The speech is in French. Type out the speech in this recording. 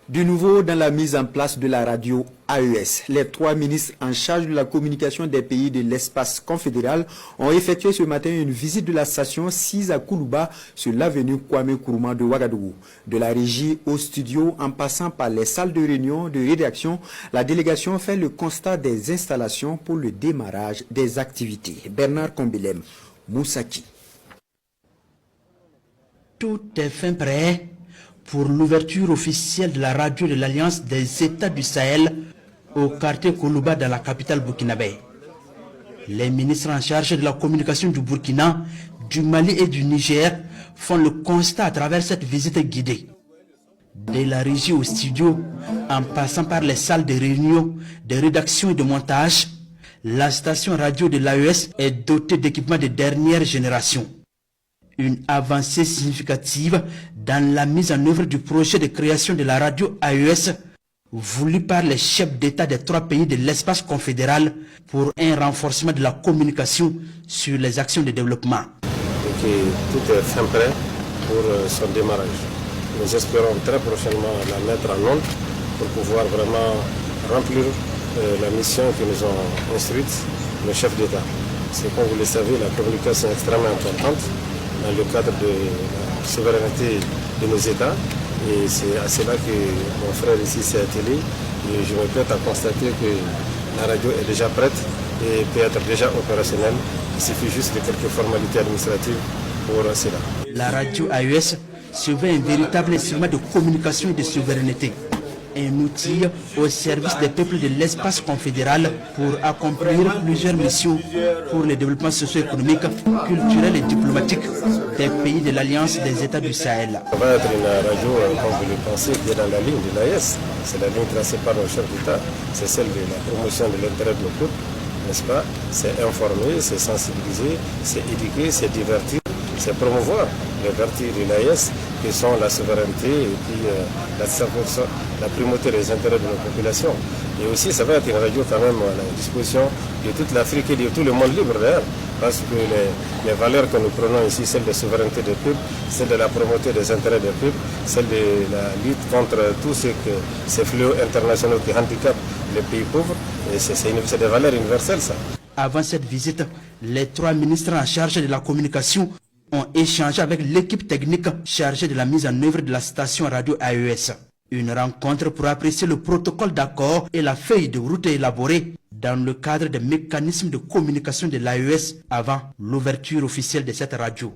Du nouveau dans la mise en place de la radio AES. Les 3 ministres en charge de la communication des pays de l'espace confédéral ont effectué ce matin une visite de la station 6 à Koulouba sur l'avenue Kwame Nkrumah de Ouagadougou. De la régie au studio en passant par les salles de réunion de rédaction, la délégation fait le constat des installations pour le démarrage des activités. Bernard Kombilem, Moussaki. Tout est fin prêt pour l'ouverture officielle de la radio de l'Alliance des États du Sahel au quartier Koulouba dans la capitale burkinabé. Les ministres en charge de la communication du Burkina, du Mali et du Niger font le constat à travers cette visite guidée. De la régie au studio, en passant par les salles de réunion, de rédaction et de montage, la station radio de l'AES est dotée d'équipements de dernière génération. Une avancée significative dans la mise en œuvre du projet de création de la radio AES voulu par les chefs d'État des 3 pays de l'espace confédéral pour un renforcement de la communication sur les actions de développement. Tout est fin prêt pour son démarrage. Nous espérons très prochainement la mettre en œuvre pour pouvoir vraiment remplir la mission que nous ont instruite nos chefs d'État. C'est comme vous le savez, la communication est extrêmement importante dans le cadre de la souveraineté de nos États. Et c'est à cela que mon frère ici s'est attelé. Et je me prête à constater que la radio est déjà prête et peut être déjà opérationnelle. Il suffit juste de quelques formalités administratives pour cela. La radio AES se veut un véritable instrument de communication et de souveraineté. Un outil au service des peuples de l'espace confédéral pour accomplir plusieurs missions pour le développement socio-économique, culturel et diplomatique des pays de l'Alliance des États du Sahel. Ça va être une radio, comme vous le pensez, qui est dans la ligne de l'AES. C'est la ligne tracée par nos chefs d'État. C'est celle de la promotion de l'intérêt de nos peuples, n'est-ce pas? C'est informer, c'est sensibiliser, c'est éduquer, c'est divertir, c'est promouvoir les vertus de l'AES qui sont la souveraineté et puis la primauté des intérêts de nos populations. Et aussi, ça va être une radio quand même à la disposition de toute l'Afrique et de tout le monde libre d'ailleurs, parce que les valeurs que nous prenons ici, celles de souveraineté des peuples, celles de la primauté des intérêts des peuples, celles de la lutte contre tous ces fléaux internationaux qui handicapent les pays pauvres, et c'est des valeurs universelles ça. Avant cette visite, les 3 ministres en charge de la communication ont échangé avec l'équipe technique chargée de la mise en œuvre de la station radio AES. Une rencontre pour apprécier le protocole d'accord et la feuille de route élaborée dans le cadre des mécanismes de communication de l'AES avant l'ouverture officielle de cette radio.